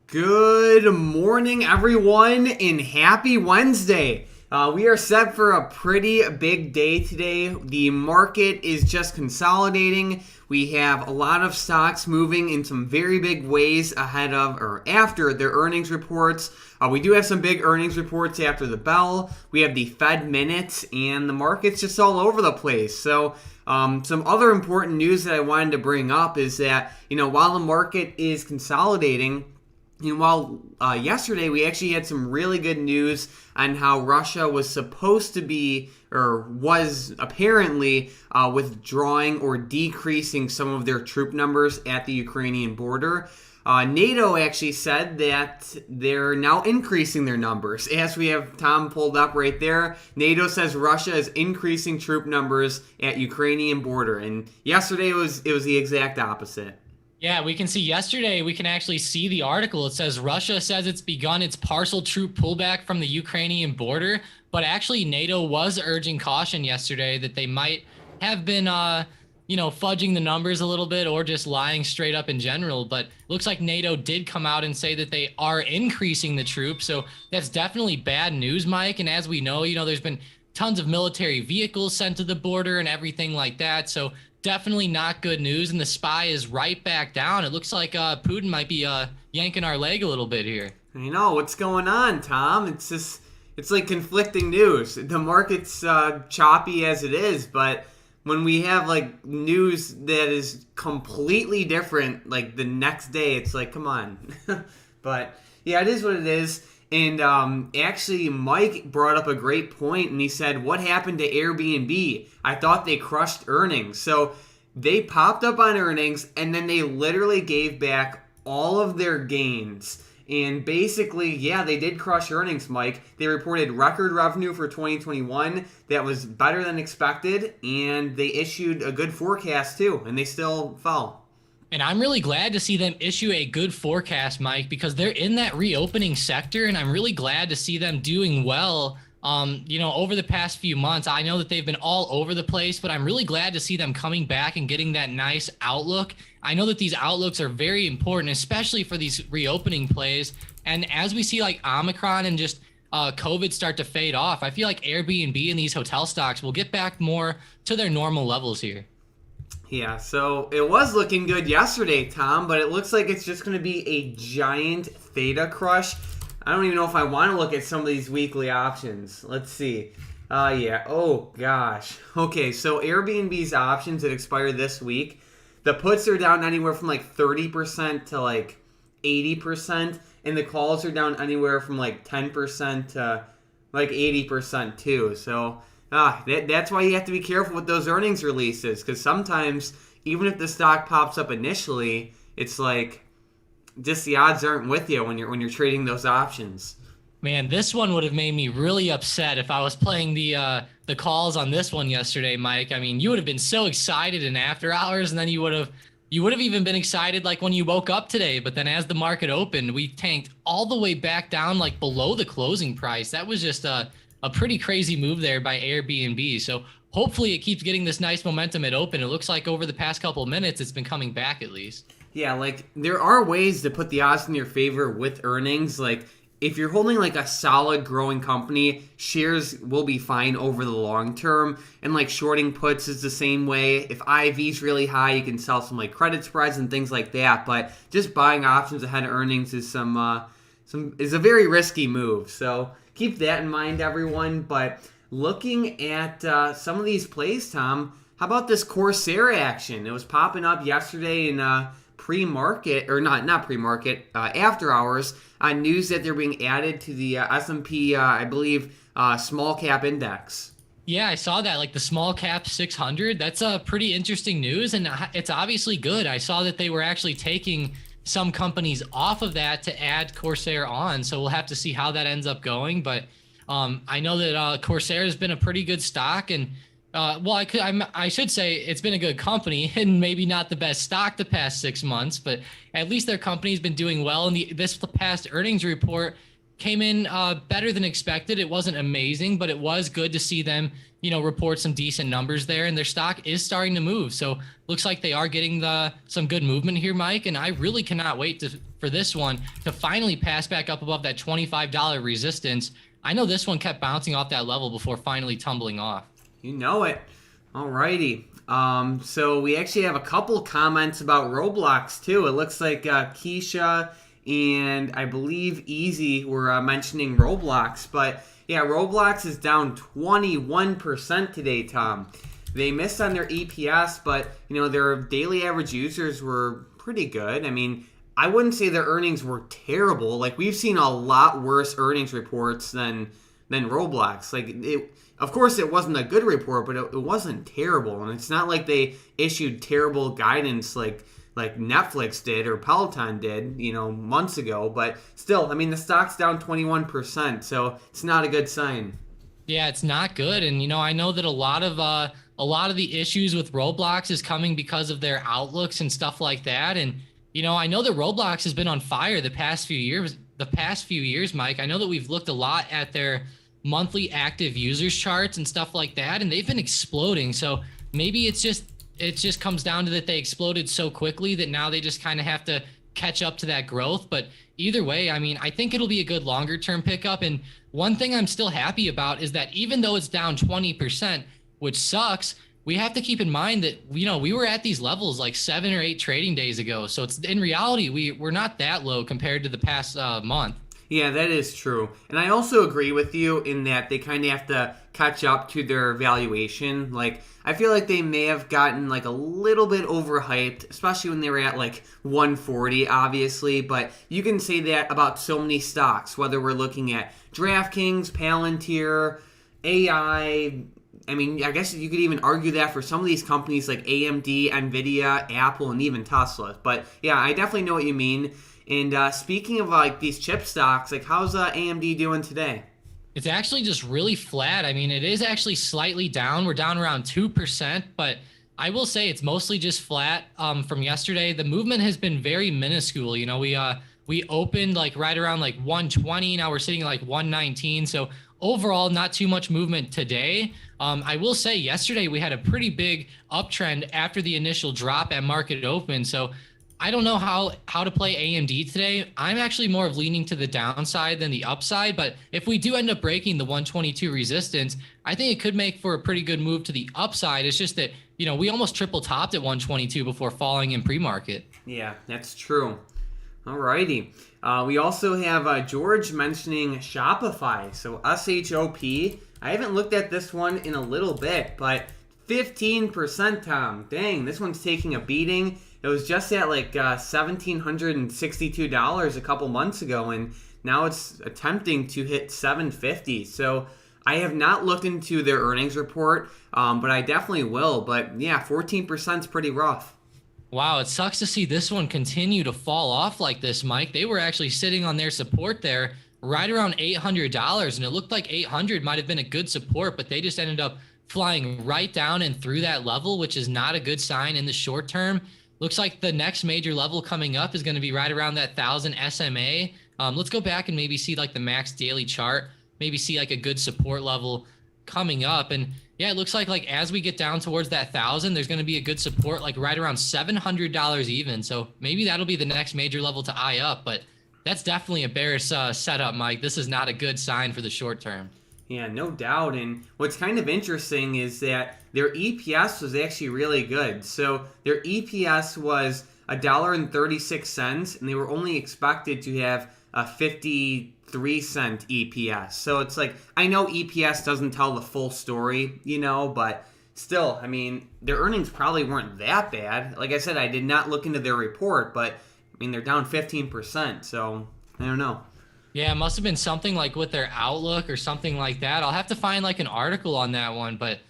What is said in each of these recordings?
Good morning, everyone, and happy Wednesday. We are set for a pretty big day today. The market is just consolidating. We have a lot of stocks moving in some very big ways ahead of or after their earnings reports. We do have some big earnings reports after the bell. We have the Fed minutes, and the market's just all over the place. So some other important news that I wanted to bring up is that, while the market is consolidating, while yesterday we actually had some really good news on how Russia was supposed to be, or was apparently withdrawing or decreasing some of their troop numbers at the Ukrainian border. NATO actually said that they're now increasing their numbers. As we have Tom pulled up right there, NATO says Russia is increasing troop numbers at Ukrainian border, and yesterday it was the exact opposite. Yeah, we can see yesterday, we can actually see the article. It says Russia says it's begun its partial troop pullback from the Ukrainian border, but actually NATO was urging caution yesterday that they might have been, fudging the numbers a little bit or just lying straight up in general. But looks like NATO did come out and say that they are increasing the troops. So that's definitely bad news, Mike. And as we know, there's been tons of military vehicles sent to the border and everything like that. So definitely not good news, and the SPY is right back down. It looks like Putin might be yanking our leg a little bit here. I know. What's going on, Tom? It's like conflicting news. The market's choppy as it is, but when we have like news that is completely different, like the next day, it's like, come on. But yeah, it is what it is. And actually, Mike brought up a great point, and he said, what happened to Airbnb? I thought they crushed earnings. So they popped up on earnings, and then they literally gave back all of their gains. And basically, yeah, they did crush earnings, Mike. They reported record revenue for 2021 that was better than expected, and they issued a good forecast too, and they still fell. And I'm really glad to see them issue a good forecast, Mike, because they're in that reopening sector, and I'm really glad to see them doing well. Over the past few months, I know that they've been all over the place, but I'm really glad to see them coming back and getting that nice outlook. I know that these outlooks are very important, especially for these reopening plays. And as we see like Omicron and just COVID start to fade off, I feel like Airbnb and these hotel stocks will get back more to their normal levels here. Yeah, so it was looking good yesterday, Tom, but it looks like it's just going to be a giant theta crush. I don't even know if I want to look at some of these weekly options. Let's see. Yeah. Oh, gosh. Okay, so Airbnb's options that expire this week, the puts are down anywhere from like 30% to like 80%, and the calls are down anywhere from like 10% to like 80% too. So that's why you have to be careful with those earnings releases, because sometimes, even if the stock pops up initially, it's like just the odds aren't with you when you're trading those options. Man, this one would have made me really upset if I was playing the calls on this one yesterday, Mike. I mean, you would have been so excited in after hours, and then you would have even been excited like when you woke up today. But then as the market opened, we tanked all the way back down like below the closing price. That was just a pretty crazy move there by Airbnb. So hopefully it keeps getting this nice momentum at open. It looks like over the past couple of minutes, it's been coming back at least. Yeah, like there are ways to put the odds in your favor with earnings. Like if you're holding like a solid growing company, shares will be fine over the long term. And like shorting puts is the same way. If IV's really high, you can sell some like credit spreads and things like that. But just buying options ahead of earnings is is a very risky move. So keep that in mind, everyone. But looking at some of these plays, Tom, how about this Corsair action? It was popping up yesterday in pre-market, or not pre-market, after hours, on news that they're being added to the S&P, I believe, small cap index. Yeah, I saw that, like the small cap 600. That's a pretty interesting news, and it's obviously good. I saw that they were actually taking some companies off of that to add Corsair on, so we'll have to see how that ends up going. But I know that Corsair has been a pretty good stock, and I should say it's been a good company, and maybe not the best stock the past 6 months, but at least their company's been doing well. And this past earnings report came in better than expected. It wasn't amazing, but it was good to see them, report some decent numbers there, and their stock is starting to move. So looks like they are getting some good movement here, Mike. And I really cannot wait for this one to finally pass back up above that $25 resistance. I know this one kept bouncing off that level before finally tumbling off. You know it. Alrighty. So we actually have a couple comments about Roblox too. It looks like Keisha and I believe Easy were mentioning Roblox. But yeah, Roblox is down 21% today, Tom. They missed on their EPS, but their daily average users were pretty good. I mean, I wouldn't say their earnings were terrible. Like, we've seen a lot worse earnings reports than Roblox. Like, of course, it wasn't a good report, but it wasn't terrible. And it's not like they issued terrible guidance like Netflix did or Peloton did, months ago. But still, I mean, the stock's down 21%, so it's not a good sign. Yeah, it's not good. And, I know that a lot of the issues with Roblox is coming because of their outlooks and stuff like that. And, I know that Roblox has been on fire the past few years, Mike. I know that we've looked a lot at their monthly active users charts and stuff like that, and they've been exploding. So maybe it just comes down to that they exploded so quickly that now they just kind of have to catch up to that growth. But either way, I mean, I think it'll be a good longer term pickup. And one thing I'm still happy about is that even though it's down 20%, which sucks, we have to keep in mind that, we were at these levels like 7 or 8 trading days ago. So it's, in reality, we're not that low compared to the past month. Yeah, that is true. And I also agree with you in that they kind of have to catch up to their valuation. Like, I feel like they may have gotten like a little bit overhyped, especially when they were at like 140, obviously. But you can say that about so many stocks, whether we're looking at DraftKings, Palantir, AI. I mean, I guess you could even argue that for some of these companies like AMD, Nvidia, Apple, and even Tesla. But yeah, I definitely know what you mean. And speaking of like these chip stocks, like how's AMD doing today? It's actually just really flat. I mean, it is actually slightly down. We're down around 2%, but I will say it's mostly just flat from yesterday. The movement has been very minuscule. We opened like right around like 120. Now we're sitting at like 119. So overall, not too much movement today. I will say yesterday we had a pretty big uptrend after the initial drop at market open. So I don't know how to play AMD today. I'm actually more of leaning to the downside than the upside. But if we do end up breaking the 122 resistance, I think it could make for a pretty good move to the upside. It's just that, we almost triple topped at 122 before falling in pre-market. Yeah, that's true. Alrighty. We also have George mentioning Shopify. So SHOP. I haven't looked at this one in a little bit, but 15%, Tom. Dang, this one's taking a beating. It was just at like $1,762 a couple months ago, and now it's attempting to hit $750. So I have not looked into their earnings report, but I definitely will. But yeah, 14% is pretty rough. Wow, it sucks to see this one continue to fall off like this, Mike. They were actually sitting on their support there right around $800, and it looked like 800 might have been a good support, but they just ended up flying right down and through that level, which is not a good sign in the short term. Looks like the next major level coming up is going to be right around that 1,000 SMA. Let's go back and maybe see like the max daily chart, maybe see like a good support level coming up. And yeah, it looks like as we get down towards that 1,000, there's going to be a good support like right around $700 even. So maybe that'll be the next major level to eye up. But that's definitely a bearish setup, Mike. This is not a good sign for the short term. Yeah, no doubt. And what's kind of interesting is that their EPS was actually really good. So their EPS was $1.36, and they were only expected to have a 53-cent EPS. So it's like, I know EPS doesn't tell the full story, but still, I mean, their earnings probably weren't that bad. Like I said, I did not look into their report, but I mean, they're down 15%. So I don't know. Yeah, it must have been something like with their outlook or something like that. I'll have to find like an article on that one. But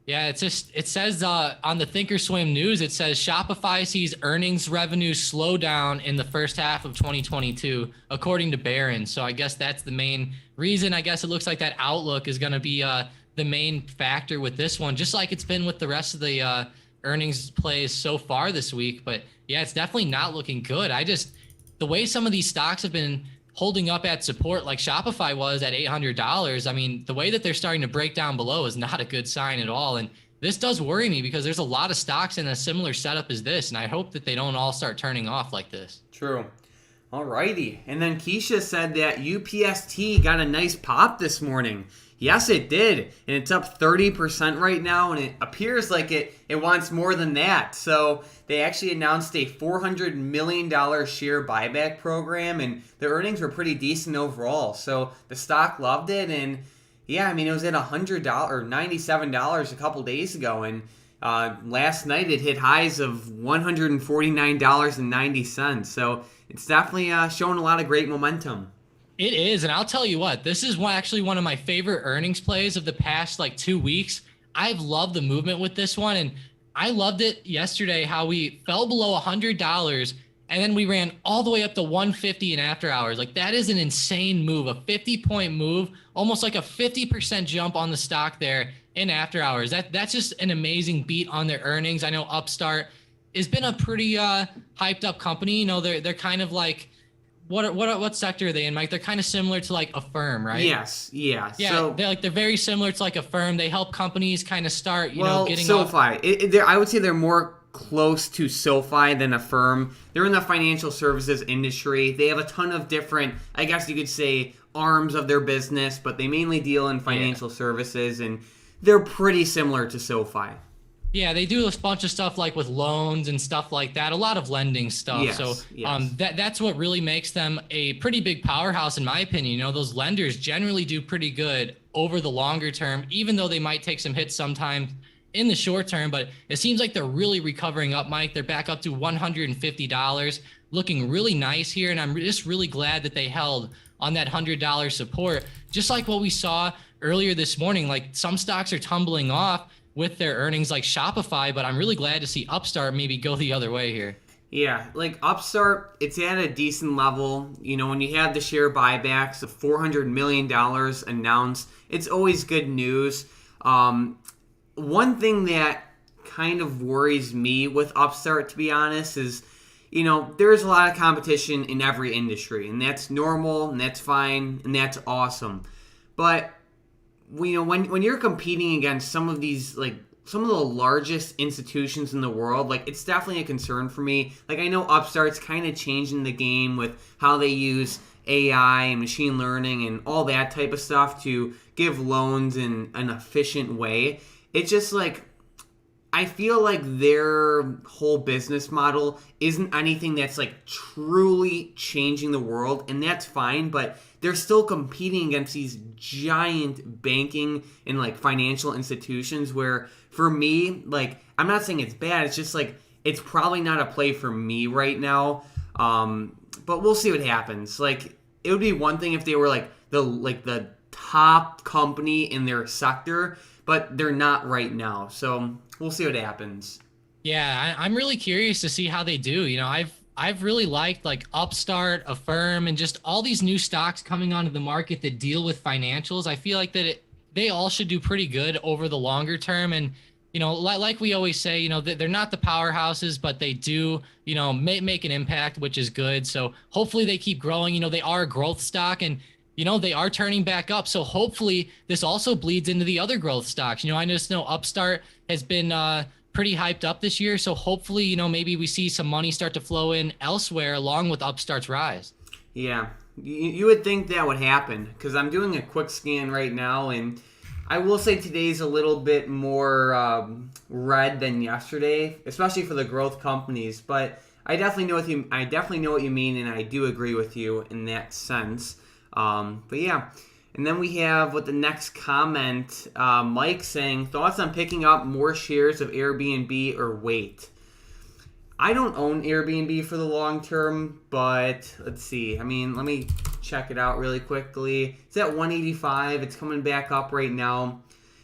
yeah, it says on the Thinkorswim news, it says Shopify sees earnings revenue slow down in the first half of 2022, according to Barron. So I guess that's the main reason. I guess it looks like that outlook is going to be the main factor with this one, just like it's been with the rest of the earnings plays so far this week. But yeah, it's definitely not looking good. The way some of these stocks have been holding up at support like Shopify was at $800, I mean, the way that they're starting to break down below is not a good sign at all. And this does worry me because there's a lot of stocks in a similar setup as this, and I hope that they don't all start turning off like this. True. Alrighty. And then Keisha said that UPST got a nice pop this morning. Yes, it did. And it's up 30% right now, and it appears like it wants more than that. So they actually announced a $400 million share buyback program, and the earnings were pretty decent overall. So the stock loved it, and yeah, I mean, it was at $100 or $97 a couple days ago, and last night it hit highs of $149.90. So it's definitely showing a lot of great momentum. It is, and I'll tell you what, this is actually one of my favorite earnings plays of the past 2 weeks. I've loved the movement with this one, and I loved it yesterday how we fell below $100 and then we ran all the way up to 150 in after hours. That is an insane move, a 50-point move, almost like a 50% jump on the stock there in after hours. That's just an amazing beat on their earnings. I know Upstart has been a pretty hyped up company. They're kind of like, what sector are they in, Mike? They're kind of similar to a firm, right? Yes, yeah. Yeah, so, they're very similar to a firm. They help companies kind of start, getting SoFi. I would say they're more close to SoFi than a firm. They're in the financial services industry. They have a ton of different, I guess you could say, arms of their business, but they mainly deal in financial services, and they're pretty similar to SoFi. Yeah, they do a bunch of stuff with loans and stuff like that, a lot of lending stuff. Yes, that's what really makes them a pretty big powerhouse, in my opinion. Those lenders generally do pretty good over the longer term, even though they might take some hits sometimes in the short term. But it seems like they're really recovering up, Mike. They're back up to $150, looking really nice here. And I'm just really glad that they held on that $100 support, just like what we saw earlier this morning. Some stocks are tumbling off with their earnings like Shopify, but I'm really glad to see Upstart maybe go the other way here. Yeah, Upstart, it's at a decent level. When you have the share buybacks of $400 million announced, it's always good news. One thing that kind of worries me with Upstart, to be honest, is, there's a lot of competition in every industry, and that's normal, and that's fine, and that's awesome. But when you're competing against some of these, some of the largest institutions in the world, it's definitely a concern for me. I know Upstart's kind of changing the game with how they use AI and machine learning and all that type of stuff to give loans in an efficient way. It's just I feel like their whole business model isn't anything that's truly changing the world, and that's fine, but they're still competing against these giant banking and financial institutions where, for me, I'm not saying it's bad, it's just it's probably not a play for me right now. But we'll see what happens. It would be one thing if they were the top company in their sector, but they're not right now. So we'll see what happens. Yeah, I'm really curious to see how they do. I've really liked Upstart, Affirm, and just all these new stocks coming onto the market that deal with financials. I feel like they all should do pretty good over the longer term. And like we always say, they're not the powerhouses, but they do make an impact, which is good. So hopefully they keep growing. They are a growth stock, and they are turning back up. So hopefully this also bleeds into the other growth stocks. I just know Upstart has been pretty hyped up this year. So hopefully, maybe we see some money start to flow in elsewhere along with Upstart's rise. Yeah, you would think that would happen, because I'm doing a quick scan right now, and I will say today's a little bit more red than yesterday, especially for the growth companies. But I definitely know what you mean, and I do agree with you in that sense. But yeah, and then we have with the next comment, Mike saying, thoughts on picking up more shares of Airbnb or wait? I don't own Airbnb for the long term, but let's see. Let me check it out really quickly. It's at 185. It's coming back up right now.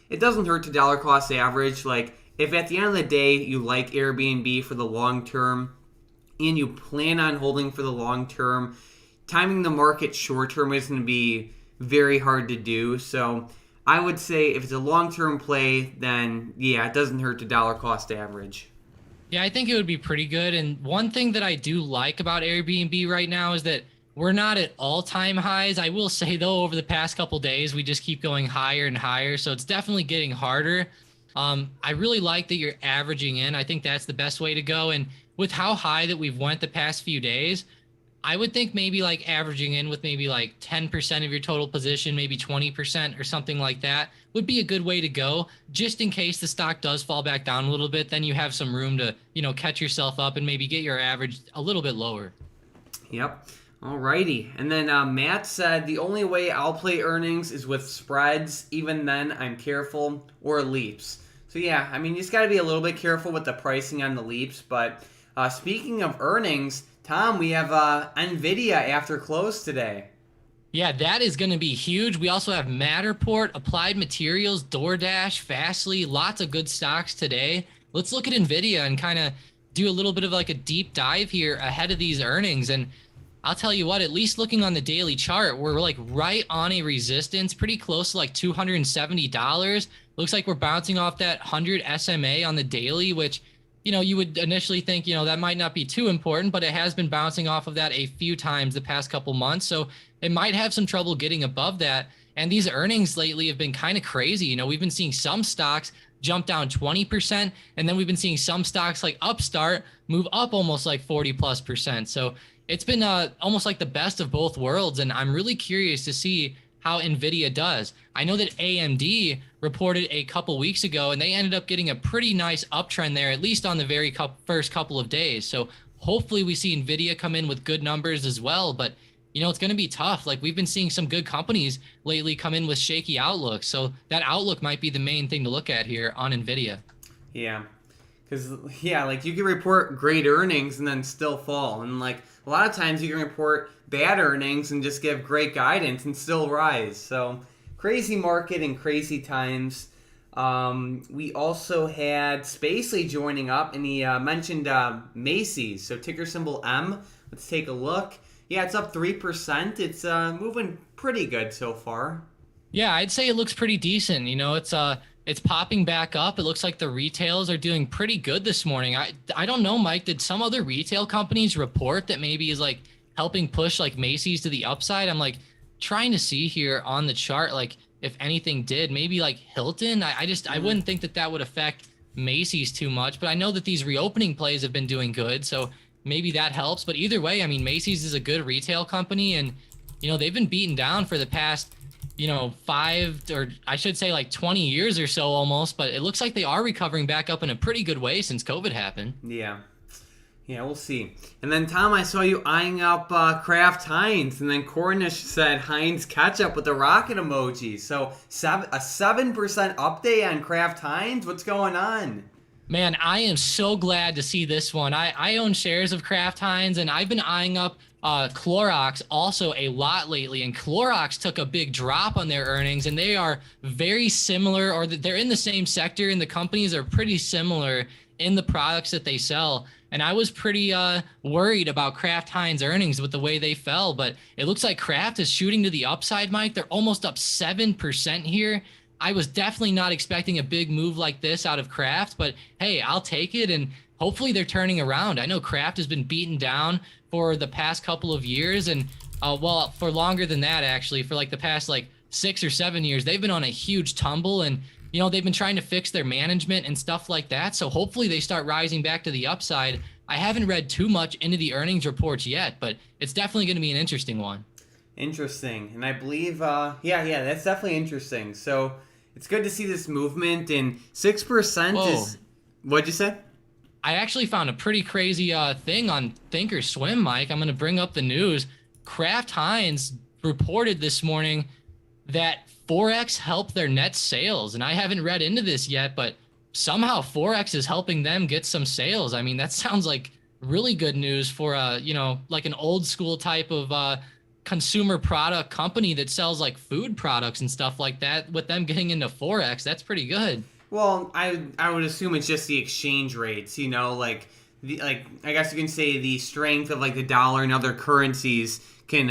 It doesn't hurt to dollar cost average. If at the end of the day you like Airbnb for the long term and you plan on holding for the long term, timing the market short term is going to be very hard to do. So I would say if it's a long-term play, then yeah, it doesn't hurt to dollar cost average. Yeah, I think it would be pretty good. And one thing that I do like about Airbnb right now is that we're not at all-time highs. I will say, though, over the past couple days, we just keep going higher and higher. So it's definitely getting harder. I really like that you're averaging in. I think that's the best way to go. And with how high that we've went the past few days, I would think maybe like averaging in with maybe like 10% of your total position, maybe 20% or something like that would be a good way to go, just in case the stock does fall back down a little bit. Then you have some room to, catch yourself up and maybe get your average a little bit lower. Yep. Alrighty. And then Matt said the only way I'll play earnings is with spreads. Even then, I'm careful, or leaps. So yeah, I mean, you just got to be a little bit careful with the pricing on the leaps. But speaking of earnings, Tom, we have Nvidia after close today. Yeah, that is going to be huge. We also have Matterport, Applied Materials, DoorDash, Fastly, lots of good stocks today. Let's look at Nvidia and kind of do a little bit of like a deep dive here ahead of these earnings. And I'll tell you what, at least looking on the daily chart, we're like right on a resistance, pretty close to like $270. Looks like we're bouncing off that 100 SMA on the daily, which, you would initially think, that might not be too important, but it has been bouncing off of that a few times the past couple months. So it might have some trouble getting above that. And these earnings lately have been kind of crazy. We've been seeing some stocks jump down 20%, and then we've been seeing some stocks like Upstart move up almost like 40+%. So it's been almost like the best of both worlds, and I'm really curious to see how Nvidia does. I know that AMD reported a couple weeks ago, and they ended up getting a pretty nice uptrend there, at least on the very first couple of days. So hopefully we see Nvidia come in with good numbers as well, but it's going to be tough. Like, we've been seeing some good companies lately come in with shaky outlooks. So that outlook might be the main thing to look at here on Nvidia. Yeah. Because, like you can report great earnings and then still fall. And, like, a lot of times you can report bad earnings and just give great guidance and still rise. So, crazy market and crazy times. We also had Spacely joining up, and he mentioned Macy's. So, ticker symbol M. Let's take a look. Yeah, it's up 3%. It's moving pretty good so far. Yeah, I'd say it looks pretty decent. It's popping back up. It looks like the retails are doing pretty good this morning. I don't know, Mike. Did some other retail companies report that maybe is like helping push like Macy's to the upside? I'm like trying to see here on the chart, like if anything did. Maybe like Hilton. I wouldn't think that would affect Macy's too much, but I know that these reopening plays have been doing good, so maybe that helps. But either way, I mean, Macy's is a good retail company, and they've been beaten down for the past 5, or I should say like 20 years or so almost, but it looks like they are recovering back up in a pretty good way since COVID happened. Yeah, we'll see. And then, Tom, I saw you eyeing up Kraft Heinz, and then Cornish said Heinz ketchup with the rocket emoji. So a 7% update on Kraft Heinz? What's going on? Man, I am so glad to see this one. I own shares of Kraft Heinz, and I've been eyeing up Clorox also a lot lately, and Clorox took a big drop on their earnings, and they are very similar, or they're in the same sector, and the companies are pretty similar in the products that they sell. And I was pretty worried about Kraft Heinz earnings with the way they fell, but it looks like Kraft is shooting to the upside, Mike. They're almost up 7% here. I was definitely not expecting a big move like this out of Kraft, but hey, I'll take it, and hopefully they're turning around. I know Kraft has been beaten down for the past couple of years, and for longer than that, actually, for like the past like 6 or 7 years, they've been on a huge tumble, and they've been trying to fix their management and stuff like that. So hopefully they start rising back to the upside. I haven't read too much into the earnings reports yet, but it's definitely going to be an interesting one. Interesting. And I believe, that's definitely interesting. So it's good to see this movement, and 6% is, what'd you say? I actually found a pretty crazy thing on Thinkorswim, Mike. I'm going to bring up the news. Kraft Heinz reported this morning that Forex helped their net sales, and I haven't read into this yet, but somehow Forex is helping them get some sales. I mean, that sounds like really good news for like an old school type of consumer product company that sells like food products and stuff like that. With them getting into Forex, that's pretty good. Well, I would assume it's just the exchange rates, I guess you can say the strength of like the dollar and other currencies can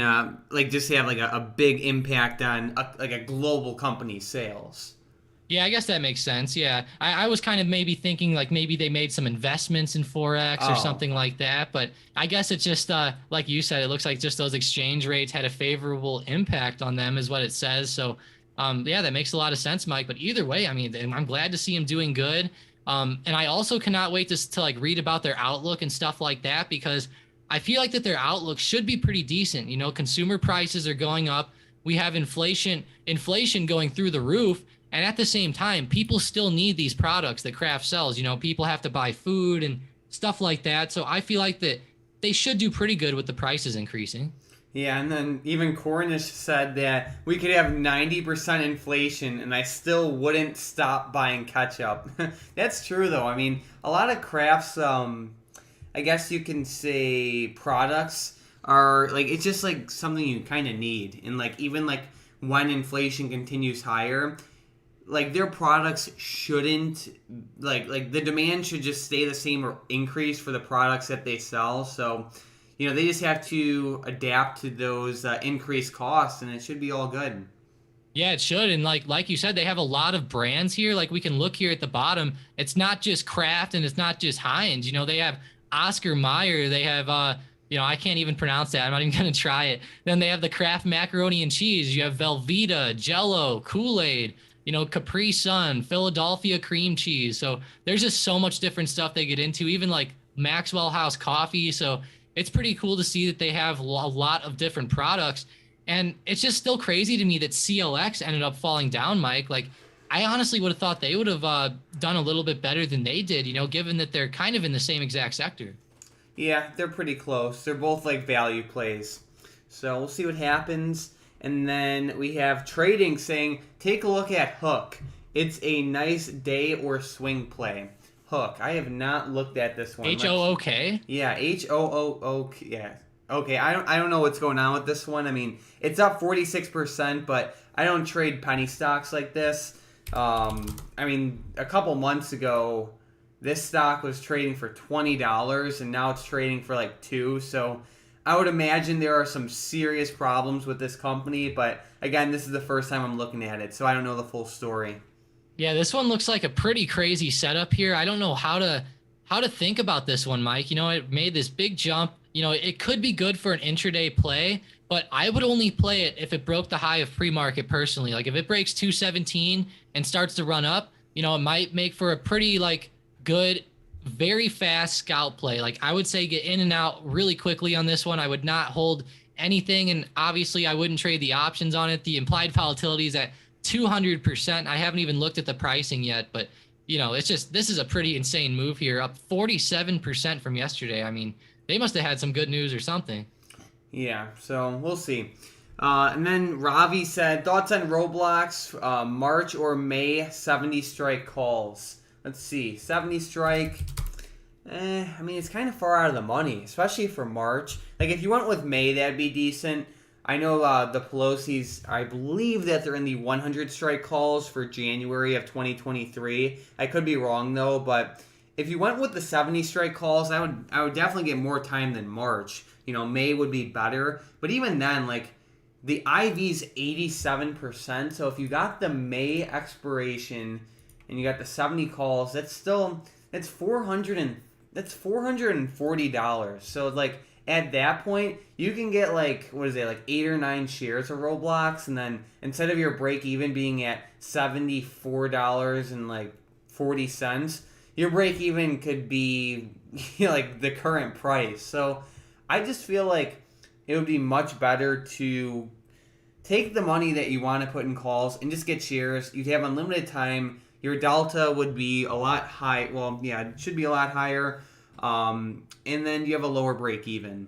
just have like a big impact on a global company's sales. Yeah, I guess that makes sense. Yeah, I was kind of maybe thinking like maybe they made some investments in Forex or something like that. But I guess it's just like you said, it looks like just those exchange rates had a favorable impact on them is what it says. So yeah, that makes a lot of sense, Mike. But either way, I mean, I'm glad to see him doing good. And I also cannot wait to like read about their outlook and stuff like that, because I feel like that their outlook should be pretty decent. You know, consumer prices are going up. We have inflation going through the roof. And at the same time, people still need these products that Kraft sells. You know, people have to buy food and stuff like that. So I feel like that they should do pretty good with the prices increasing. Yeah, and then even Cornish said that we could have 90% inflation and I still wouldn't stop buying ketchup. That's true, though. I mean, a lot of Kraft's, I guess you can say, products are, like, it's just, like, something you kind of need. And, like, even, like, when inflation continues higher, like, their products shouldn't, like the demand should just stay the same or increase for the products that they sell. So, you know, they just have to adapt to those increased costs, and it should be all good. Yeah, it should. And like you said, they have a lot of brands here. Like we can look here at the bottom. It's not just Kraft and it's not just Heinz. You know, they have Oscar Mayer. They have I can't even pronounce that. I'm not even gonna try it. Then they have the Kraft macaroni and cheese. You have Velveeta, Jello, Kool-Aid, you know, Capri Sun, Philadelphia cream cheese. So there's just so much different stuff they get into, even like Maxwell House coffee. So it's pretty cool to see that they have a lot of different products. And it's just still crazy to me that CLX ended up falling down, Mike. Like, I honestly would have thought they would have done a little bit better than they did, you know, given that they're kind of in the same exact sector. Yeah, they're pretty close. They're both like value plays. So we'll see what happens. And then we have trading saying, take a look at Hook. It's a nice day or swing play. Hook. I have not looked at this one. HOOK? Yeah, HOOK. Yeah. Okay, I don't know what's going on with this one. I mean, it's up 46%, but I don't trade penny stocks like this. I mean, a couple months ago, this stock was trading for $20, and now it's trading for like $2. So I would imagine there are some serious problems with this company, but again, this is the first time I'm looking at it, so I don't know the full story. Yeah, this one looks like a pretty crazy setup here. I don't know how to think about this one, Mike. You know, it made this big jump. You know, it could be good for an intraday play, but I would only play it if it broke the high of pre-market personally. Like if it breaks 217 and starts to run up, you know, it might make for a pretty like good, very fast scalp play. Like I would say get in and out really quickly on this one. I would not hold anything, and obviously I wouldn't trade the options on it. The implied volatility is at 200%. I haven't even looked at the pricing yet, but you know, it's just, this is a pretty insane move here, up 47% from yesterday. I mean, they must have had some good news or something. Yeah, so we'll see. And then Ravi said, thoughts on Roblox, March or May 70 strike calls. Let's see, 70 strike. I mean, it's kind of far out of the money, especially for March. Like, if you went with May, that'd be decent. I know the Pelosi's, I believe that they're in the 100 strike calls for January of 2023. I could be wrong, though, but if you went with the 70 strike calls, I would definitely get more time than March. You know, May would be better. But even then, like, the IV's 87%. So if you got the May expiration and you got the 70 calls, that's $440. So like at that point, you can get like, what is it, like 8 or 9 shares of Roblox, and then instead of your break even being at $74.40, your break even could be, you know, like the current price. So I just feel like it would be much better to take the money that you want to put in calls and just get shares. You'd have unlimited time. Your delta would be a lot high. Well, yeah, it should be a lot higher. And then you have a lower break even.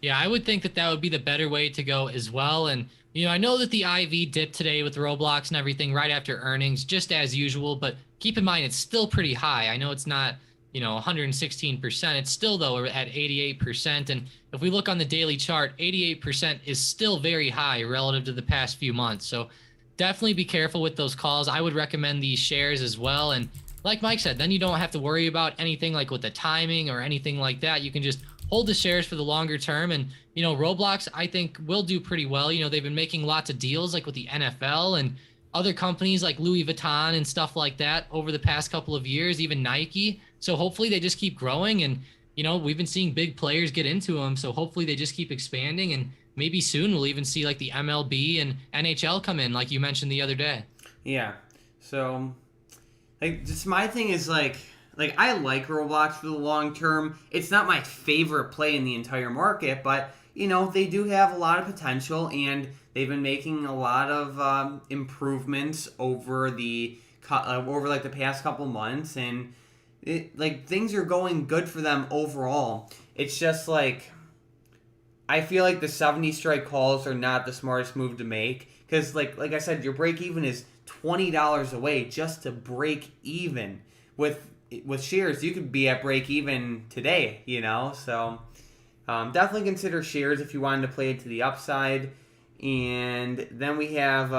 Yeah, I would think that that would be the better way to go as well. And, you know, I know that the IV dipped today with Roblox and everything right after earnings, just as usual. But keep in mind, it's still pretty high. I know it's not, you know, 116%. It's still, though, at 88%. And if we look on the daily chart, 88% is still very high relative to the past few months. So definitely be careful with those calls. I would recommend these shares as well. And like Mike said, then you don't have to worry about anything like with the timing or anything like that. You can just hold the shares for the longer term. And, you know, Roblox, I think, will do pretty well. You know, they've been making lots of deals like with the NFL and other companies like Louis Vuitton and stuff like that over the past couple of years, even Nike. So hopefully they just keep growing. And, you know, we've been seeing big players get into them. So hopefully they just keep expanding. And maybe soon we'll even see like the MLB and NHL come in, like you mentioned the other day. Yeah. So, like, just my thing is like like I like Roblox for the long term. It's not my favorite play in the entire market, but they do have a lot of potential, and they've been making a lot of improvements over like the past couple months, and things are going good for them overall. It's just like I feel like the 70 strike calls are not the smartest move to make, because like I said, your break even is $20 away just to break even. With shares, you could be at break even today, so definitely consider shares if you wanted to play it to the upside. And then we have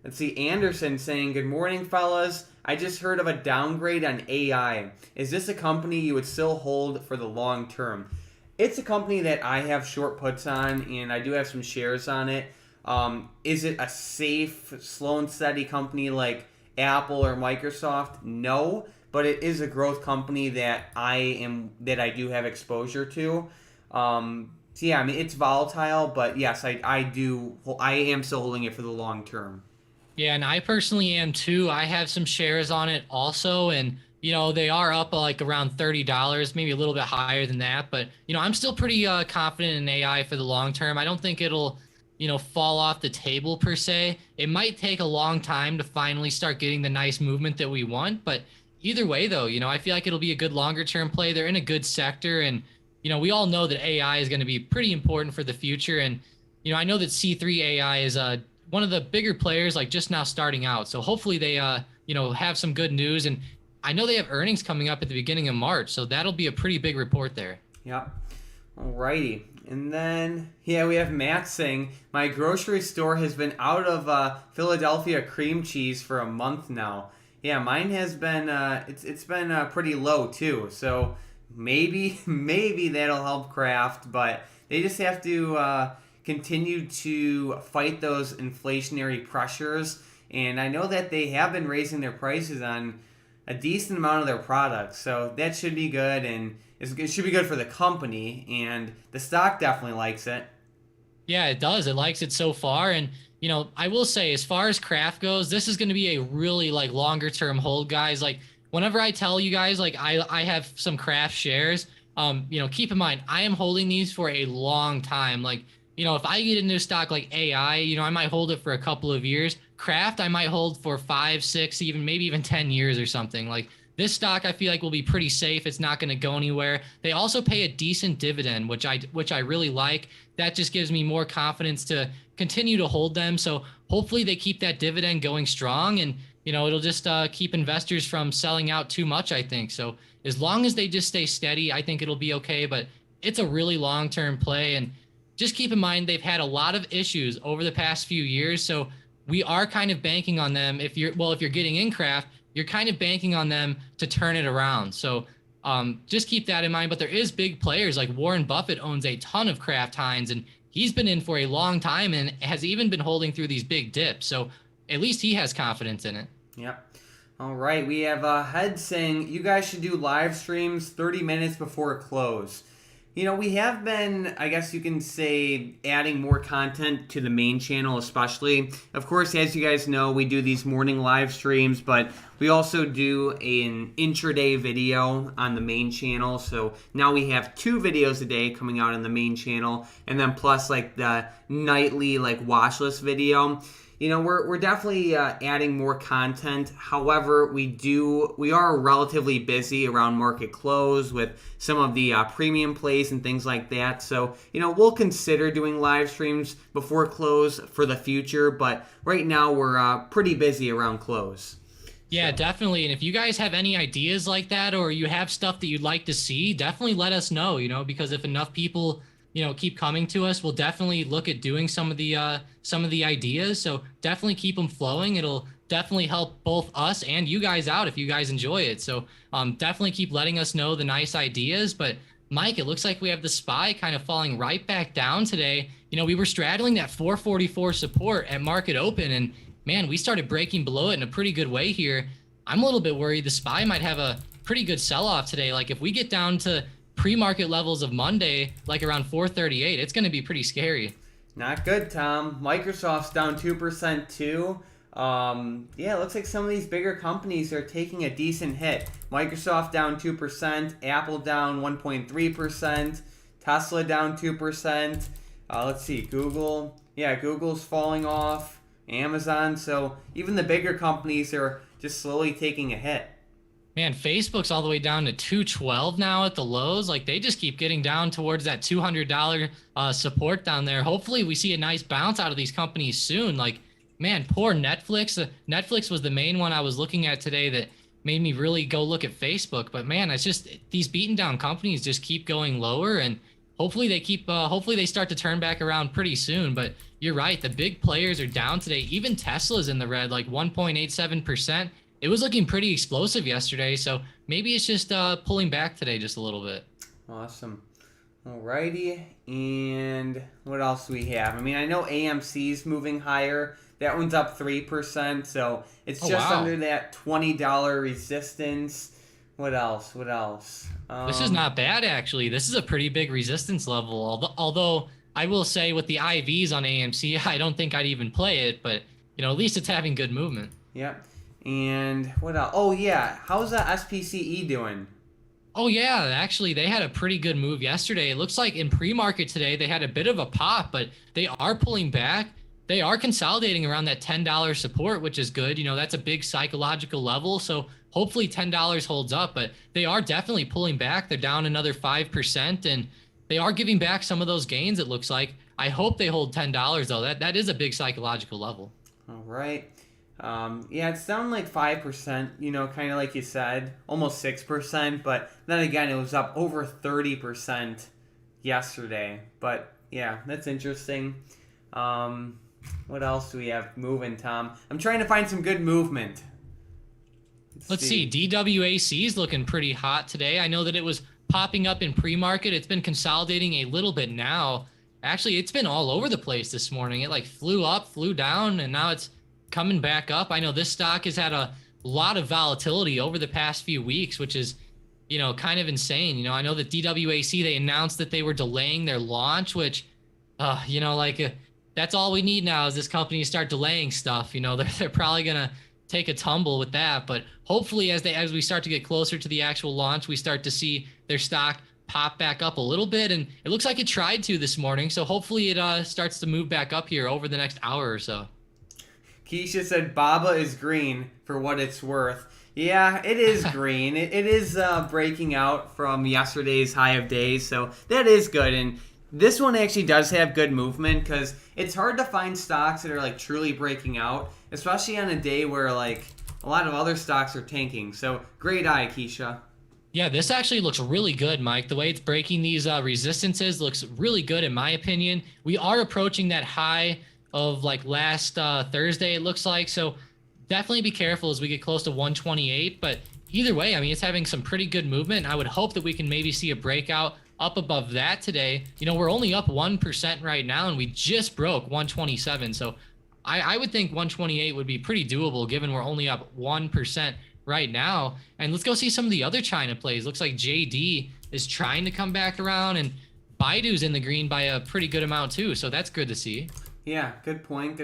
let's see, Anderson saying, good morning, fellas. I just heard of a downgrade on AI. Is this a company you would still hold for the long term? It's a company that I have short puts on, and I do have some shares on it. Is it a safe, slow and steady company like Apple or Microsoft? No, but it is a growth company that I do have exposure to. So yeah, I mean, it's volatile, but yes, I am still holding it for the long term. Yeah, and I personally am too. I have some shares on it also, and they are up like around $30, maybe a little bit higher than that. But I'm still pretty confident in AI for the long term. I don't think it'll fall off the table per se. It might take a long time to finally start getting the nice movement that we want, but either way though, I feel like it'll be a good longer term play. They're in a good sector, and we all know that AI is going to be pretty important for the future. And I know that C3 AI is one of the bigger players, like just now starting out. So hopefully they have some good news, and I know they have earnings coming up at the beginning of March, so that'll be a pretty big report there. Yep. Alrighty. And then, we have Matt saying, my grocery store has been out of Philadelphia cream cheese for a month now. Yeah, mine has been, it's been pretty low too. So maybe that'll help Kraft, but they just have to continue to fight those inflationary pressures. And I know that they have been raising their prices on a decent amount of their products, so that should be good, and it should be good for the company, and the stock definitely likes it. Yeah, it does. It likes it so far. And, I will say, as far as Kraft goes, this is going to be a really like longer term hold, guys. Like whenever I tell you guys, like I have some Kraft shares, keep in mind, I am holding these for a long time. Like, if I get into a stock like AI, I might hold it for a couple of years. Kraft, I might hold for 5, 6, maybe even 10 years or something. Like this stock, I feel like will be pretty safe. It's not going to go anywhere. They also pay a decent dividend, which I really like. That just gives me more confidence to continue to hold them. So hopefully they keep that dividend going strong, and it'll just keep investors from selling out too much, I think. So as long as they just stay steady, I think it'll be okay. But it's a really long-term play, and just keep in mind they've had a lot of issues over the past few years. So we are kind of banking on them. If you're getting in Kraft, you're kind of banking on them to turn it around. So just keep that in mind. But there is big players like Warren Buffett owns a ton of Kraft Heinz, and he's been in for a long time and has even been holding through these big dips. So at least he has confidence in it. Yep. All right. We have Head saying, you guys should do live streams 30 minutes before close. We have been, I guess you can say, adding more content to the main channel especially. Of course, as you guys know, we do these morning live streams, but we also do an intraday video on the main channel. So now we have 2 videos a day coming out on the main channel, and then plus like the nightly watch list video. We're definitely adding more content. However, we are relatively busy around market close with some of the premium plays and things like that. So, we'll consider doing live streams before close for the future. But right now, we're pretty busy around close. Yeah, definitely. And if you guys have any ideas like that, or you have stuff that you'd like to see, definitely let us know, because if enough people keep coming to us, we'll definitely look at doing some of the ideas. So definitely keep them flowing. It'll definitely help both us and you guys out if you guys enjoy it. So definitely keep letting us know the nice ideas. But Mike, it looks like we have the SPY kind of falling right back down today. We were straddling that 444 support at market open, and man, we started breaking below it in a pretty good way here. I'm a little bit worried the SPY might have a pretty good sell-off today. Like if we get down to pre-market levels of Monday, like around 438, it's going to be pretty scary. Not good, Tom. Microsoft's down 2% too. Yeah, it looks like some of these bigger companies are taking a decent hit. Microsoft down 2%, Apple down 1.3%, Tesla down 2%. Let's see, Google. Yeah, Google's falling off. Amazon. So even the bigger companies are just slowly taking a hit. Man, Facebook's all the way down to 212 now at the lows. Like they just keep getting down towards that $200 support down there. Hopefully we see a nice bounce out of these companies soon. Like, man, poor Netflix. Netflix was the main one I was looking at today that made me really go look at Facebook. But man, it's just these beaten down companies just keep going lower, and hopefully hopefully they start to turn back around pretty soon. But you're right, the big players are down today. Even Tesla's in the red, like 1.87%. It was looking pretty explosive yesterday, so maybe it's just pulling back today just a little bit. Awesome. Alrighty, and what else do we have? I mean, I know AMC's moving higher. That one's up 3%, so it's just under that $20 resistance. What else? This is not bad, actually. This is a pretty big resistance level, although I will say with the IVs on AMC, I don't think I'd even play it, but at least it's having good movement. Yep. And what else? Oh, yeah. How's that SPCE doing? Oh, yeah. Actually, they had a pretty good move yesterday. It looks like in pre-market today, they had a bit of a pop, but they are pulling back. They are consolidating around that $10 support, which is good. That's a big psychological level. So hopefully $10 holds up, but they are definitely pulling back. They're down another 5%, and they are giving back some of those gains, it looks like. I hope they hold $10, though. That is a big psychological level. All right. Yeah, it's down like 5%, kind of like you said, almost 6%, but then again, it was up over 30% yesterday. But yeah, that's interesting. What else do we have moving, Tom? I'm trying to find some good movement. Let's see. DWAC is looking pretty hot today. I know that it was popping up in pre-market. It's been consolidating a little bit now. Actually, it's been all over the place this morning. It like flew up, flew down, and now it's coming back up. I know this stock has had a lot of volatility over the past few weeks, which is, kind of insane. I know that DWAC, they announced that they were delaying their launch, which, that's all we need now is this company to start delaying stuff. They're probably going to take a tumble with that, but hopefully as we start to get closer to the actual launch, we start to see their stock pop back up a little bit, and it looks like it tried to this morning. So hopefully it starts to move back up here over the next hour or so. Keisha said Baba is green for what it's worth. Yeah, it is green. It is breaking out from yesterday's high of days, so that is good. And this one actually does have good movement because it's hard to find stocks that are like truly breaking out, especially on a day where like a lot of other stocks are tanking. So great eye, Keisha. Yeah, this actually looks really good, Mike. The way it's breaking these resistances looks really good in my opinion. We are approaching that high of like last Thursday, it looks like. So definitely be careful as we get close to 128. But either way, I mean, it's having some pretty good movement. I would hope that we can maybe see a breakout up above that today. We're only up 1% right now, and we just broke 127. So I would think 128 would be pretty doable given we're only up 1% right now. And let's go see some of the other China plays. Looks like JD is trying to come back around, and Baidu's in the green by a pretty good amount too. So that's good to see. Yeah, good point.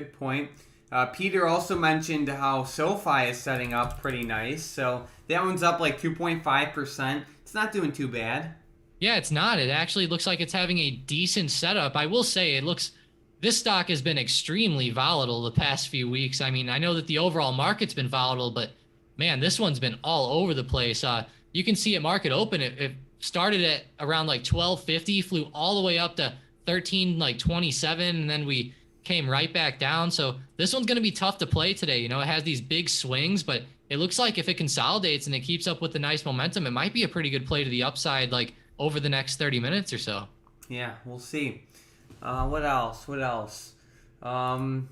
Peter also mentioned how SoFi is setting up pretty nice. So that one's up like 2.5%. It's not doing too bad. Yeah, it's not. It actually looks like it's having a decent setup. I will say this stock has been extremely volatile the past few weeks. I mean, I know that the overall market's been volatile, but man, this one's been all over the place. You can see at market open, it started at around like 1250, flew all the way up to 1327, and then we came right back down. So this one's going to be tough to play today. It has these big swings, but it looks like if it consolidates and it keeps up with the nice momentum, it might be a pretty good play to the upside, like over the next 30 minutes or so. Yeah, we'll see. What else? Oh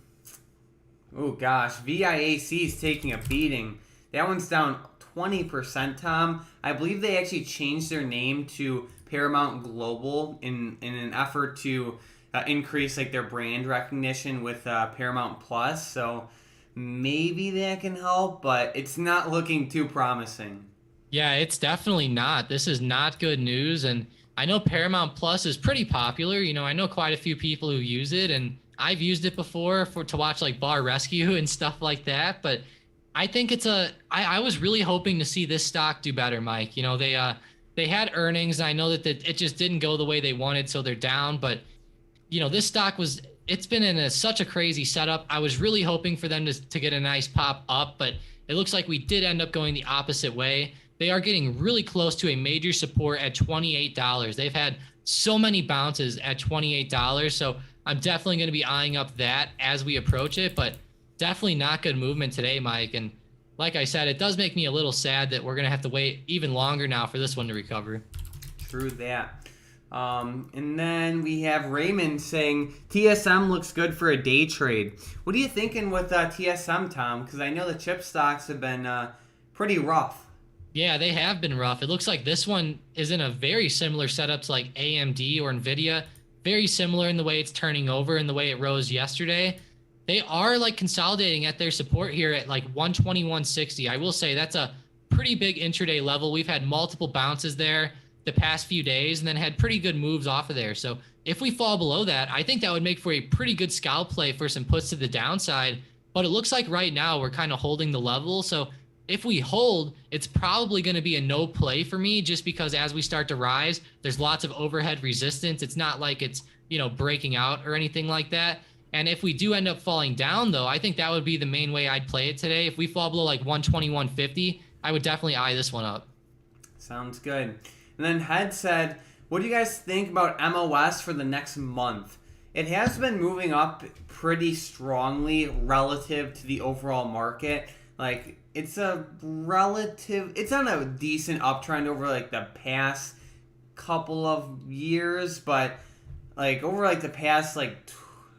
gosh, VIAC is taking a beating. That one's down 20%, Tom. I believe they actually changed their name to Paramount Global in an effort to increase like their brand recognition with Paramount Plus. So maybe that can help, but it's not looking too promising. Yeah, it's definitely not. This is not good news. And I know Paramount Plus is pretty popular. I know quite a few people who use it, and I've used it before to watch like Bar Rescue and stuff like that, but I think I was really hoping to see this stock do better, Mike. They had earnings, and I know that it just didn't go the way they wanted, so they're down. But this stock it's been in such a crazy setup. I was really hoping for them to get a nice pop up, but it looks like we did end up going the opposite way. They are getting really close to a major support at $28. They've had so many bounces at $28, so I'm definitely going to be eyeing up that as we approach it, but definitely not good movement today, Mike. And like I said, it does make me a little sad that we're going to have to wait even longer now for this one to recover. True that. And then we have Raymond saying TSM looks good for a day trade. What are you thinking with TSM, Tom? Because I know the chip stocks have been pretty rough. Yeah, they have been rough. It looks like this one is in a very similar setup to like AMD or Nvidia. Very similar in the way it's turning over and the way it rose yesterday. They are like consolidating at their support here at like 121.60. I will say that's a pretty big intraday level. We've had multiple bounces there the past few days and then had pretty good moves off of there. So if we fall below that, I think that would make for a pretty good scalp play for some puts to the downside. But it looks like right now we're kind of holding the level. So if we hold, it's probably going to be a no play for me just because as we start to rise, there's lots of overhead resistance. It's not like it's, breaking out or anything like that. And if we do end up falling down, though, I think that would be the main way I'd play it today. If we fall below like 121.50, I would definitely eye this one up. Sounds good. And then Head said, what do you guys think about MOS for the next month? It has been moving up pretty strongly relative to the overall market. Like, it's on a decent uptrend over like the past couple of years, but like over like the past like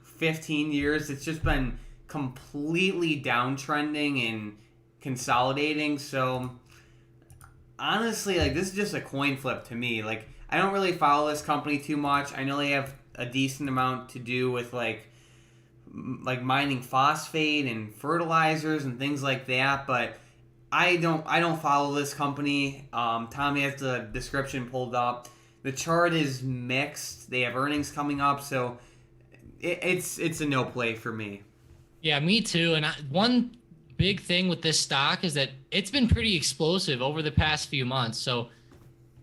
15 years, it's just been completely downtrending and consolidating. So honestly, like this is just a coin flip to me. Like I don't really follow this company too much. I know they have a decent amount to do with like mining phosphate and fertilizers and things like that, but I don't follow this company. Tommy has the description pulled up. The chart is mixed. They have earnings coming up, so it's a no play for me. Yeah, me too. And one big thing with this stock is that it's been pretty explosive over the past few months. So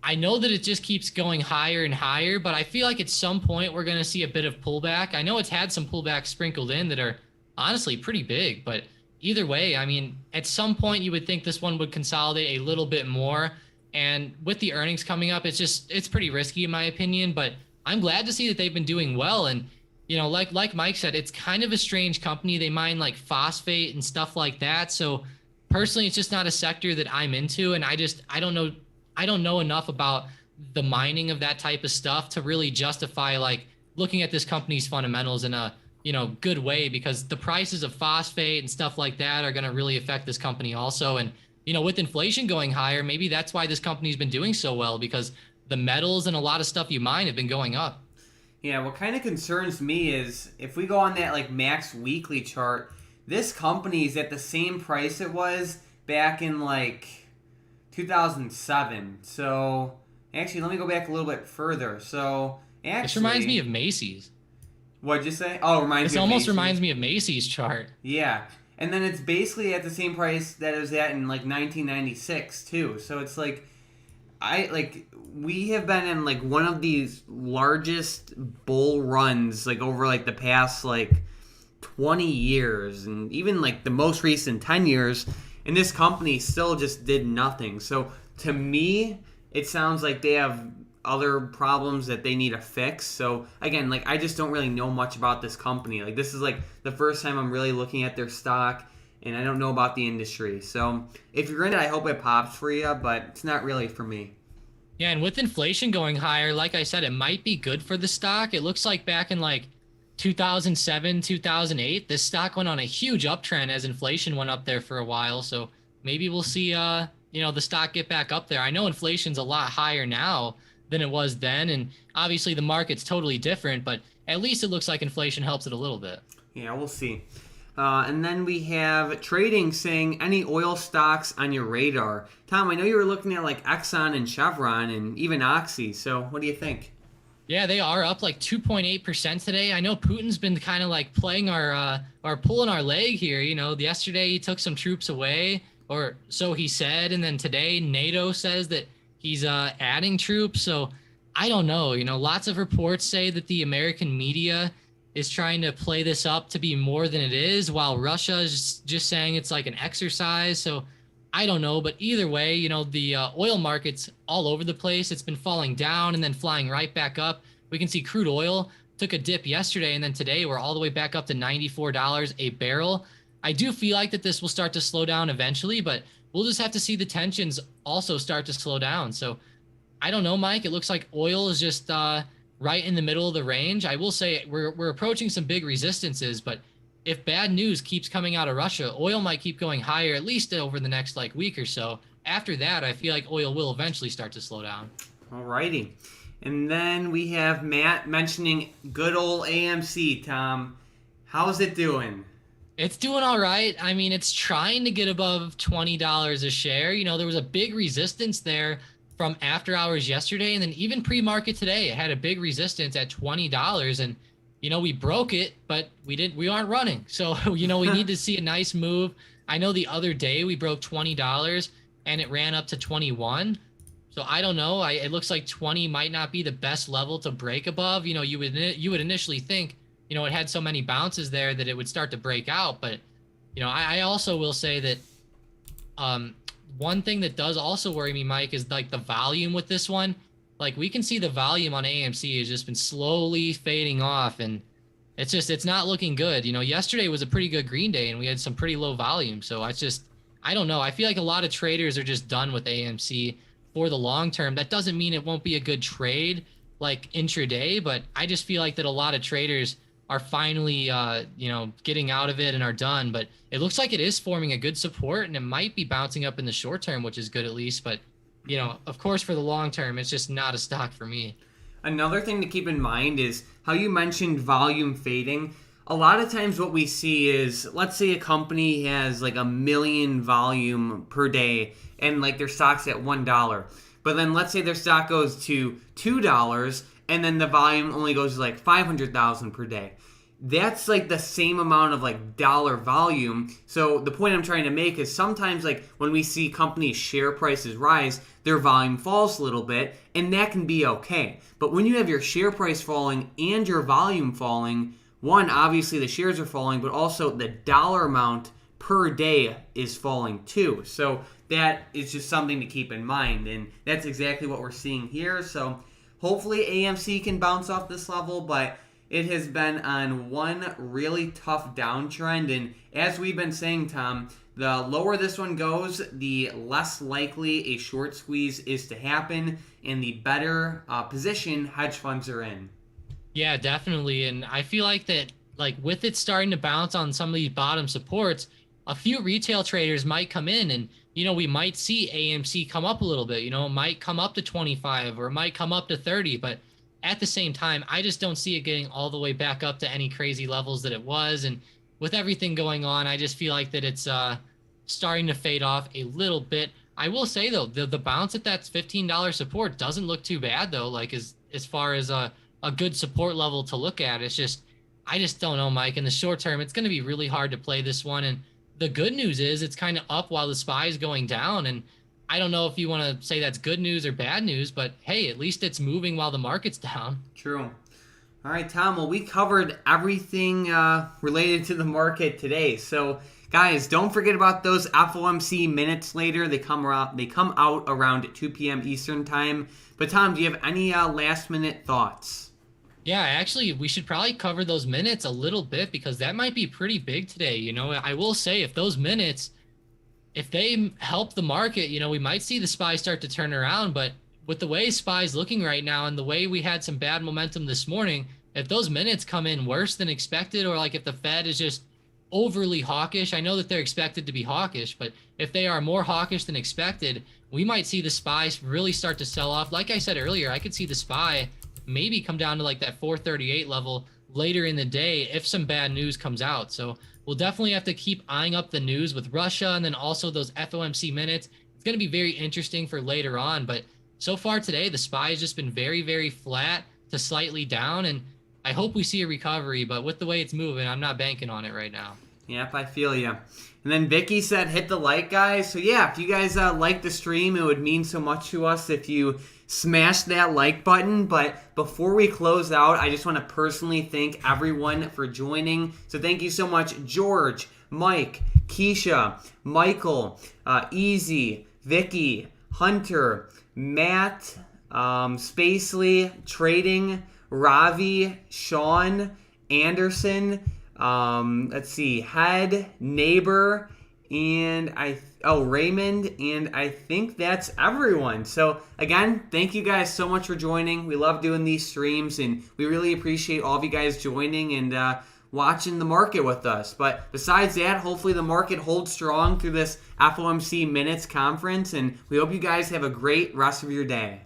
I know that it just keeps going higher and higher, but I feel like at some point we're going to see a bit of pullback. I know it's had some pullbacks sprinkled in that are honestly pretty big, but either way, I mean, at some point you would think this one would consolidate a little bit more. And with the earnings coming up, it's pretty risky in my opinion, but I'm glad to see that they've been doing well. And, like Mike said, it's kind of a strange company. They mine like phosphate and stuff like that. So personally, it's just not a sector that I'm into. And I don't know enough about the mining of that type of stuff to really justify like looking at this company's fundamentals in a good way, because the prices of phosphate and stuff like that are going to really affect this company also. And with inflation going higher, maybe that's why this company's been doing so well, because the metals and a lot of stuff you mine have been going up. Yeah, what kind of concerns me is if we go on that like max weekly chart, this company is at the same price it was back in like 2007. So actually, let me go back a little bit further. So actually, this reminds me of Macy's. What'd you say? Oh, This almost reminds me of Macy's chart. Yeah. And then it's basically at the same price that it was at in like 1996 too. So it's like we have been in like one of these largest bull runs like over like the past like 20 years and even like the most recent 10 years, and this company still just did nothing. So to me, it sounds like they have other problems that they need to fix. So again, like I just don't really know much about this company. Like this is like the first time I'm really looking at their stock, and I don't know about the industry. So if you're in it, I hope it pops for you, but it's not really for me. Yeah, and with inflation going higher, like I said, it might be good for the stock. It looks like back in like 2007, 2008, this stock went on a huge uptrend as inflation went up there for a while. So maybe we'll see the stock get back up there. I know inflation's a lot higher now than it was then, and obviously the market's totally different, but at least it looks like inflation helps it a little bit. Yeah, we'll see. And then we have trading saying any oil stocks on your radar. Tom, I know you were looking at like Exxon and Chevron and even Oxy, so what do you think? Yeah, they are up like 2.8% today. I know Putin's been kind of like playing our or pulling our leg here. Yesterday he took some troops away, or so he said, and then today NATO says that he's adding troops. So I don't know. Lots of reports say that the American media is trying to play this up to be more than it is, while Russia is just saying it's like an exercise. So I don't know, but either way, the oil market's all over the place. It's been falling down and then flying right back up. We can see crude oil took a dip yesterday, and then today we're all the way back up to $94 a barrel. I do feel like that this will start to slow down eventually, but we'll just have to see the tensions also start to slow down. So I don't know, Mike. It looks like oil is just right in the middle of the range. I will say we're approaching some big resistances, but if bad news keeps coming out of Russia, oil might keep going higher at least over the next like week or so. After that, I feel like oil will eventually start to slow down. Alrighty. And then we have Matt mentioning good old AMC, Tom. How's it doing? It's doing all right. I mean, it's trying to get above $20 a share. There was a big resistance there from after hours yesterday, and then even pre-market today, it had a big resistance at $20. And we broke it, but we aren't running. So, we need to see a nice move. I know the other day we broke $20 and it ran up to 21. So I don't know. It looks like 20 might not be the best level to break above. You would initially think, it had so many bounces there that it would start to break out. But, I also will say that one thing that does also worry me, Mike, is like the volume with this one. Like we can see the volume on AMC has just been slowly fading off, and it's not looking good. Yesterday was a pretty good green day and we had some pretty low volume. So I don't know. I feel like a lot of traders are just done with AMC for the long term. That doesn't mean it won't be a good trade like intraday, but I just feel like that a lot of traders are finally getting out of it and are done. But it looks like it is forming a good support, and it might be bouncing up in the short term, which is good at least. But of course, for the long term, it's just not a stock for me. Another thing to keep in mind is how you mentioned volume fading. A lot of times what we see is, let's say a company has like 1 million volume per day and like their stock's at $1. But then let's say their stock goes to $2 and then the volume only goes to like 500,000 per day. That's like the same amount of like dollar volume. So the point I'm trying to make is sometimes like when we see companies' share prices rise, their volume falls a little bit, and that can be okay. But when you have your share price falling and your volume falling, one, obviously the shares are falling, but also the dollar amount per day is falling too. So that is just something to keep in mind, and that's exactly what we're seeing here. So hopefully AMC can bounce off this level, but it has been on one really tough downtrend, and as we've been saying, Tom, the lower this one goes, the less likely a short squeeze is to happen, and the better position hedge funds are in. Yeah, definitely. And I feel like that, like with it starting to bounce on some of these bottom supports, a few retail traders might come in and, we might see AMC come up a little bit, it might come up to 25 or it might come up to 30. But at the same time, I just don't see it getting all the way back up to any crazy levels that it was. And with everything going on, I just feel like that it's starting to fade off a little bit. I will say, though, the bounce at that $15 support doesn't look too bad, though, like as far as a good support level to look at. I just don't know, Mike. In the short term, it's going to be really hard to play this one. And the good news is it's kind of up while the SPY is going down. And I don't know if you want to say that's good news or bad news, but hey, at least it's moving while the market's down. True. All right, Tom. Well, we covered everything related to the market today. So, guys, don't forget about those FOMC minutes later. They come out around 2 p.m. Eastern time. But Tom, do you have any last-minute thoughts? Yeah, actually, we should probably cover those minutes a little bit because that might be pretty big today. I will say if those minutes, if they help the market, we might see the SPY start to turn around. But with the way SPY's looking right now and the way we had some bad momentum this morning, if those minutes come in worse than expected, or like if the Fed is just overly hawkish, I know that they're expected to be hawkish, but if they are more hawkish than expected, we might see the SPY really start to sell off. Like I said earlier, I could see the SPY maybe come down to like that 438 level later in the day if some bad news comes out. So we'll definitely have to keep eyeing up the news with Russia and then also those FOMC minutes. It's going to be very interesting for later on. But so far today, the SPY has just been very, very flat. to slightly down, and I hope we see a recovery, but with the way it's moving, I'm not banking on it right now. Yep, I feel you. And then Vicky said, hit the like, guys. So yeah, if you guys like the stream, it would mean so much to us if you smash that like button. But before we close out, I just want to personally thank everyone for joining. So thank you so much, George, Mike, Keisha, Michael, Easy, Vicky, Hunter, Matt, Spacely, Trading, Ravi, Sean, Anderson, let's see, Head, Neighbor, and Raymond, and I think that's everyone. So again, thank you guys so much for joining. We love doing these streams, and we really appreciate all of you guys joining and watching the market with us. But besides that, hopefully the market holds strong through this FOMC Minutes conference, and we hope you guys have a great rest of your day.